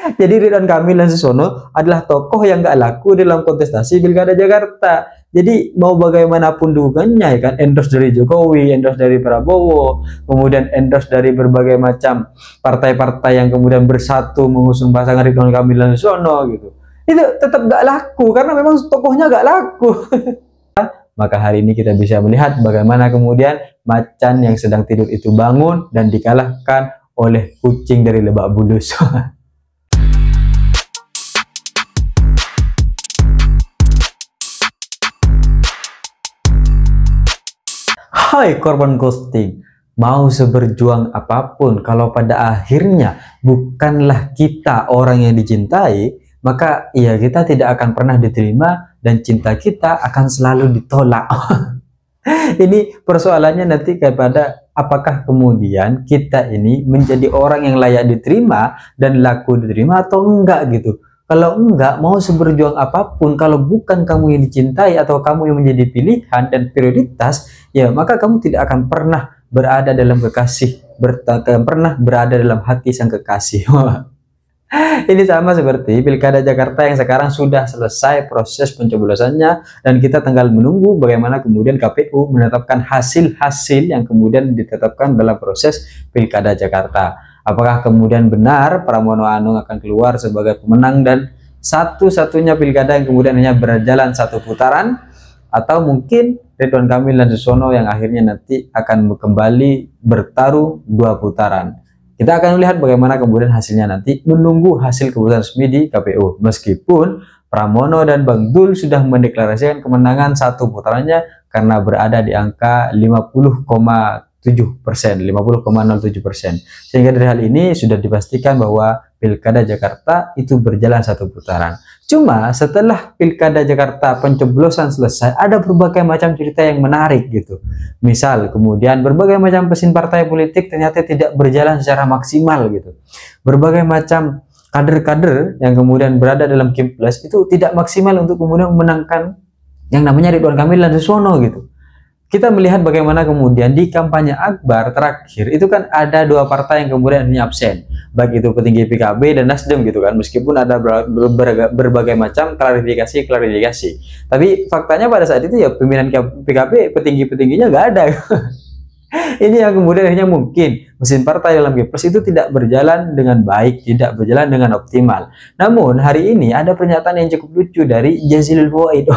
Jadi Ridwan Kamil dan Susono adalah tokoh yang gak laku dalam kontestasi Pilkada Jakarta. Jadi mau bagaimanapun dukungannya, ya kan, endorse dari Jokowi, endorse dari Prabowo, kemudian endorse dari berbagai macam partai-partai yang kemudian bersatu mengusung pasangan Ridwan Kamil dan Susono gitu. Itu tetap gak laku karena memang tokohnya gak laku. Maka hari ini kita bisa melihat bagaimana kemudian macan yang sedang tidur itu bangun dan dikalahkan oleh kucing dari Lebak Bulus. Hai korban ghosting, mau seberjuang apapun kalau pada akhirnya bukanlah kita orang yang dicintai, maka ya kita tidak akan pernah diterima dan cinta kita akan selalu ditolak. Ini persoalannya nanti kepada apakah kemudian kita ini menjadi orang yang layak diterima dan laku diterima atau enggak gitu. Kalau enggak, mau seberjuang apapun, kalau bukan kamu yang dicintai atau kamu yang menjadi pilihan dan prioritas, ya maka kamu tidak akan pernah berada dalam kekasih, pernah berada dalam hati sang kekasih. Ini sama seperti Pilkada Jakarta yang sekarang sudah selesai proses pencoblosannya dan kita tinggal menunggu bagaimana kemudian KPU menetapkan hasil-hasil yang kemudian ditetapkan dalam proses Pilkada Jakarta. Apakah kemudian benar Pramono Anung akan keluar sebagai pemenang dan satu-satunya pilkada yang kemudian hanya berjalan satu putaran, atau mungkin Ridwan Kamil dan Susono yang akhirnya nanti akan kembali bertaruh 2 putaran. Kita akan melihat bagaimana kemudian hasilnya nanti, menunggu hasil keputusan resmi di KPU. Meskipun Pramono dan Bang Dul sudah mendeklarasikan kemenangan satu putarannya karena berada di angka 50,7%, 50,07%. Sehingga dari hal ini sudah dipastikan bahwa Pilkada Jakarta itu berjalan satu putaran. Cuma setelah Pilkada Jakarta pencoblosan selesai, ada berbagai macam cerita yang menarik gitu. Misal kemudian berbagai macam mesin partai politik ternyata tidak berjalan secara maksimal gitu. Berbagai macam kader-kader yang kemudian berada dalam Kimples itu tidak maksimal untuk kemudian memenangkan yang namanya Ridwan Kamil dan Susono gitu. Kita melihat bagaimana kemudian di kampanye Akbar terakhir itu kan ada 2 partai yang kemudian hanya absen, baik itu petinggi PKB dan Nasdem gitu kan, meskipun ada berbagai macam klarifikasi, tapi faktanya pada saat itu ya pimpinan PKB petingginya nggak ada. Ini yang kemudian akhirnya mungkin mesin partai dalam Pilpres itu tidak berjalan dengan baik, tidak berjalan dengan optimal. Namun hari ini ada pernyataan yang cukup lucu dari Jazilul Fawait.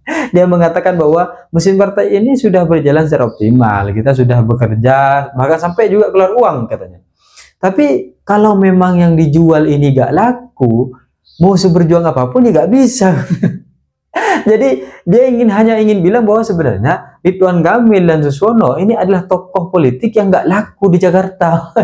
Dia mengatakan bahwa mesin partai ini sudah berjalan secara optimal, kita sudah bekerja, bahkan sampai juga keluar uang katanya. Tapi kalau memang yang dijual ini gak laku, mau seberjuang apapun ya gak bisa. Jadi dia hanya ingin bilang bahwa sebenarnya Ridwan Kamil dan Susono ini adalah tokoh politik yang gak laku di Jakarta.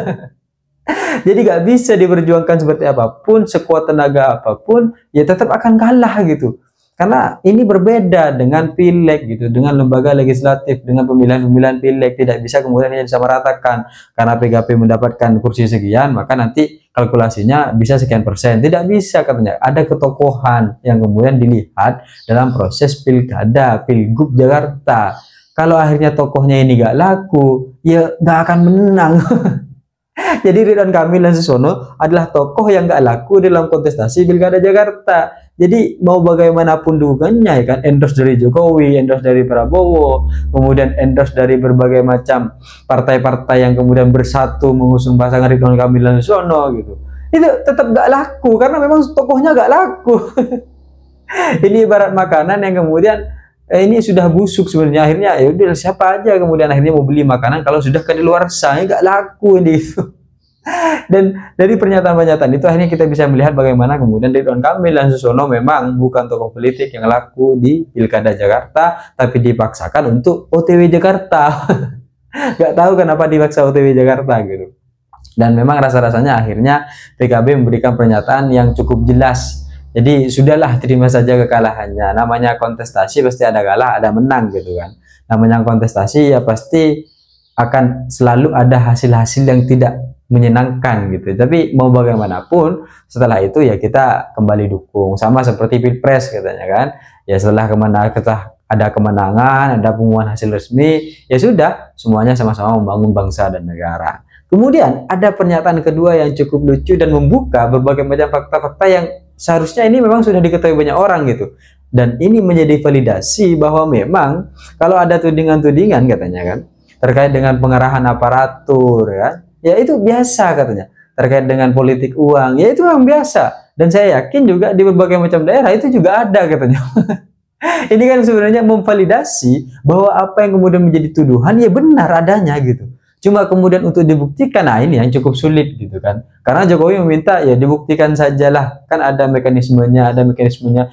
Jadi gak bisa diperjuangkan seperti apapun, sekuat tenaga apapun, ya tetap akan kalah gitu. Karena ini berbeda dengan pileg gitu, dengan lembaga legislatif, dengan pemilihan-pemilihan pileg tidak bisa kemudian disamaratakan. Karena PKB mendapatkan kursi sekian, maka nanti kalkulasinya bisa sekian persen. Tidak bisa katanya. Ada ketokohan yang kemudian dilihat dalam proses pilkada, pilgub Jakarta. Kalau akhirnya tokohnya ini gak laku, ya gak akan menang. Jadi Ridwan Kamil dan Susono adalah tokoh yang gak laku dalam kontestasi Pilkada Jakarta. Jadi mau bagaimanapun dukungannya, ya kan, endorse dari Jokowi, endorse dari Prabowo, kemudian endorse dari berbagai macam partai-partai yang kemudian bersatu mengusung pasangan Ridwan Kamil dan Susono gitu. Itu tetap gak laku karena memang tokohnya gak laku. Ini ibarat makanan yang kemudian ini sudah busuk sebenarnya, akhirnya ya udah siapa aja kemudian akhirnya mau beli makanan kalau sudah kadaluarsa, nggak laku ini itu. Dan dari pernyataan-pernyataan itu akhirnya kita bisa melihat bagaimana kemudian Ridwan Kamil dan Susono memang bukan tokoh politik yang laku di Pilkada Jakarta, tapi dipaksakan untuk OTW Jakarta. Nggak tahu kenapa dipaksa OTW Jakarta gitu. Dan memang rasa-rasanya akhirnya PKB memberikan pernyataan yang cukup jelas. Jadi sudahlah, terima saja kekalahannya. Namanya kontestasi pasti ada kalah, ada menang gitu kan. Namanya kontestasi ya pasti akan selalu ada hasil-hasil yang tidak menyenangkan gitu. Tapi mau bagaimanapun setelah itu ya kita kembali dukung. Sama seperti Pilpres katanya kan. Ya setelah ada kemenangan, ada pengumuman hasil resmi, ya sudah semuanya sama-sama membangun bangsa dan negara. Kemudian ada pernyataan kedua yang cukup lucu dan membuka berbagai macam fakta-fakta yang seharusnya ini memang sudah diketahui banyak orang gitu. Dan ini menjadi validasi bahwa memang kalau ada tudingan-tudingan katanya kan terkait dengan pengerahan aparatur ya itu biasa katanya. Terkait dengan politik uang, ya itu memang biasa. Dan saya yakin juga di berbagai macam daerah itu juga ada katanya. Ini kan sebenarnya memvalidasi bahwa apa yang kemudian menjadi tuduhan ya benar adanya gitu. Cuma kemudian untuk dibuktikan, nah ini yang cukup sulit gitu kan. Karena Jokowi meminta ya dibuktikan sajalah, kan ada mekanismenya,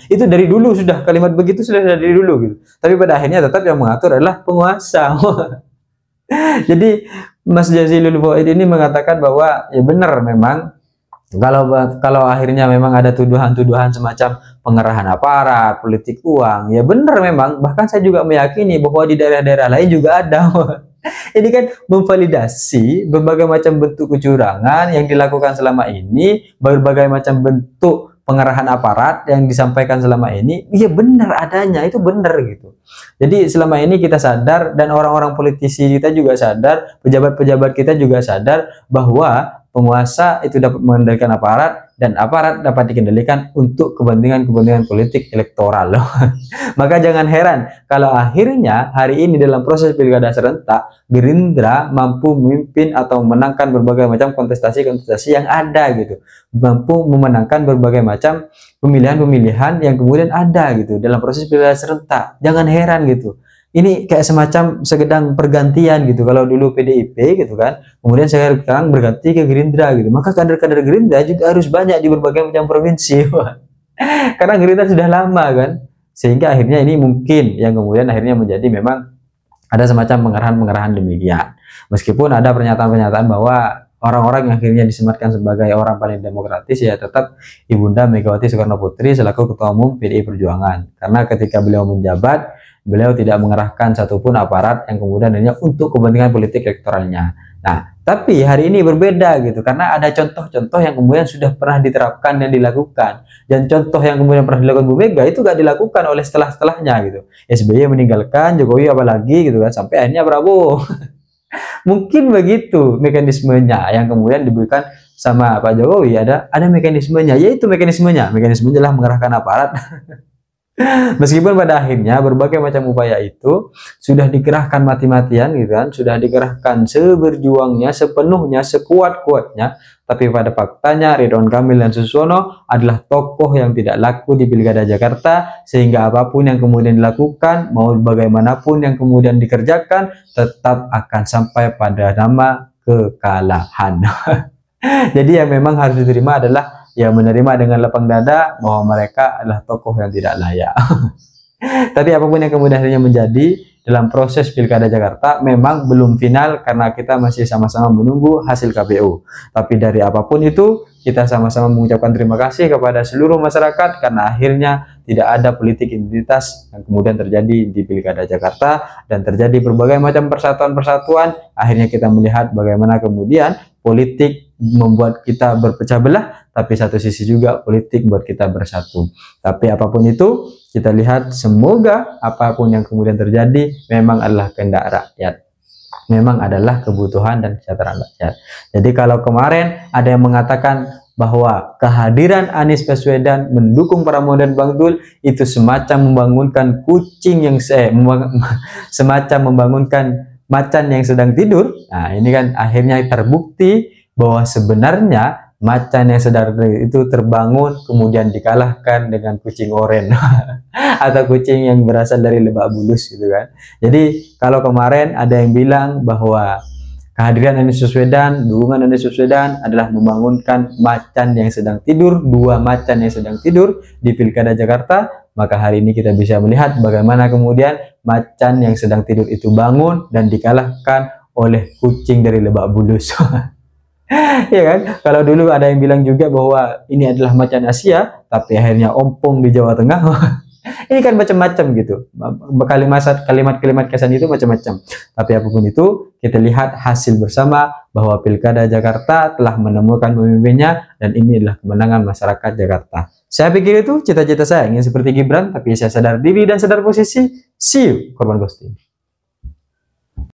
Itu dari dulu sudah, kalimat begitu sudah dari dulu gitu. Tapi pada akhirnya tetap yang mengatur adalah penguasa. Jadi Mas Jazilul Fawait ini mengatakan bahwa ya benar memang kalau akhirnya memang ada tuduhan-tuduhan semacam pengerahan aparat, politik uang, ya benar memang. Bahkan saya juga meyakini bahwa di daerah-daerah lain juga ada. Ini kan memvalidasi berbagai macam bentuk kecurangan yang dilakukan selama ini, berbagai macam bentuk pengerahan aparat yang disampaikan selama ini, iya benar adanya, itu benar gitu. Jadi selama ini kita sadar dan orang-orang politisi kita juga sadar, pejabat-pejabat kita juga sadar bahwa penguasa itu dapat mengendalikan aparat dan aparat dapat dikendalikan untuk kepentingan-kepentingan politik elektoral loh. Maka jangan heran kalau akhirnya hari ini dalam proses pilkada serentak Gerindra mampu memimpin atau memenangkan berbagai macam kontestasi-kontestasi yang ada gitu, mampu memenangkan berbagai macam pemilihan-pemilihan yang kemudian ada gitu dalam proses pilkada serentak. Jangan heran gitu. Ini kayak semacam segedang pergantian gitu. Kalau dulu PDIP gitu kan, kemudian sekarang berganti ke Gerindra gitu. Maka kader-kader Gerindra juga harus banyak di berbagai macam provinsi. Karena Gerindra sudah lama kan. Sehingga akhirnya ini mungkin yang kemudian akhirnya menjadi memang ada semacam pengerahan-pengerahan demikian. Meskipun ada pernyataan-pernyataan bahwa orang-orang yang akhirnya disematkan sebagai orang paling demokratis ya tetap Ibunda Megawati Soekarno Putri selaku Ketua Umum PDI Perjuangan. Karena ketika beliau menjabat, beliau tidak mengerahkan satupun aparat yang kemudian hanya untuk kepentingan politik elektoralnya. Nah, tapi hari ini berbeda gitu, karena ada contoh-contoh yang kemudian sudah pernah diterapkan dan dilakukan. Dan contoh yang kemudian pernah dilakukan Bu Mega itu gak dilakukan oleh setelah-setelahnya gitu. SBY meninggalkan, Jokowi apalagi gitu kan, sampai akhirnya Prabowo. Mungkin begitu mekanismenya yang kemudian diberikan sama Pak Jokowi, ada mekanismenya, yaitu mekanismenya adalah mengerahkan aparat. Meskipun pada akhirnya berbagai macam upaya itu sudah dikerahkan mati-matian gitu kan, sudah dikerahkan seberjuangnya, sepenuhnya, sekuat-kuatnya, tapi pada faktanya Ridwan Kamil dan Suswono adalah tokoh yang tidak laku di Pilkada Jakarta, sehingga apapun yang kemudian dilakukan, mau bagaimanapun yang kemudian dikerjakan, tetap akan sampai pada nama kekalahan. Jadi yang memang harus diterima adalah ya menerima dengan lapang dada bahwa mereka adalah tokoh yang tidak layak. Tapi apapun yang kemudian akhirnya menjadi dalam proses Pilkada Jakarta memang belum final karena kita masih sama-sama menunggu hasil KPU. Tapi dari apapun itu kita sama-sama mengucapkan terima kasih kepada seluruh masyarakat karena akhirnya tidak ada politik identitas yang kemudian terjadi di Pilkada Jakarta dan terjadi berbagai macam persatuan-persatuan. Akhirnya kita melihat bagaimana kemudian politik membuat kita berpecah belah, tapi satu sisi juga politik buat kita bersatu. Tapi apapun itu, kita lihat semoga apapun yang kemudian terjadi memang adalah kehendak rakyat, memang adalah kebutuhan dan kesejahteraan rakyat. Jadi kalau kemarin ada yang mengatakan bahwa kehadiran Anies Baswedan mendukung Pramono dan Bang Dul itu semacam membangunkan kucing yang semacam membangunkan macan yang sedang tidur. Nah, ini kan akhirnya terbukti bahwa sebenarnya macan yang sedang itu terbangun kemudian dikalahkan dengan kucing oren atau kucing yang berasal dari Lebak Bulus gitu kan. Jadi kalau kemarin ada yang bilang bahwa kehadiran Anies Baswedan, dukungan Anies Baswedan adalah membangunkan macan yang sedang tidur, dua macan yang sedang tidur di Pilkada Jakarta, maka hari ini kita bisa melihat bagaimana kemudian macan yang sedang tidur itu bangun dan dikalahkan oleh kucing dari Lebak Bulus. Ya kan, kalau dulu ada yang bilang juga bahwa ini adalah macan Asia tapi akhirnya ompong di Jawa Tengah. Ini kan macam-macam gitu, kalimat-kalimat kesan itu macam-macam. Tapi apapun itu, kita lihat hasil bersama bahwa Pilkada Jakarta telah menemukan pemimpinnya dan ini adalah kemenangan masyarakat Jakarta. Saya pikir itu cita-cita saya ingin seperti Gibran, tapi saya sadar diri dan sadar posisi. See you, korban ghosting.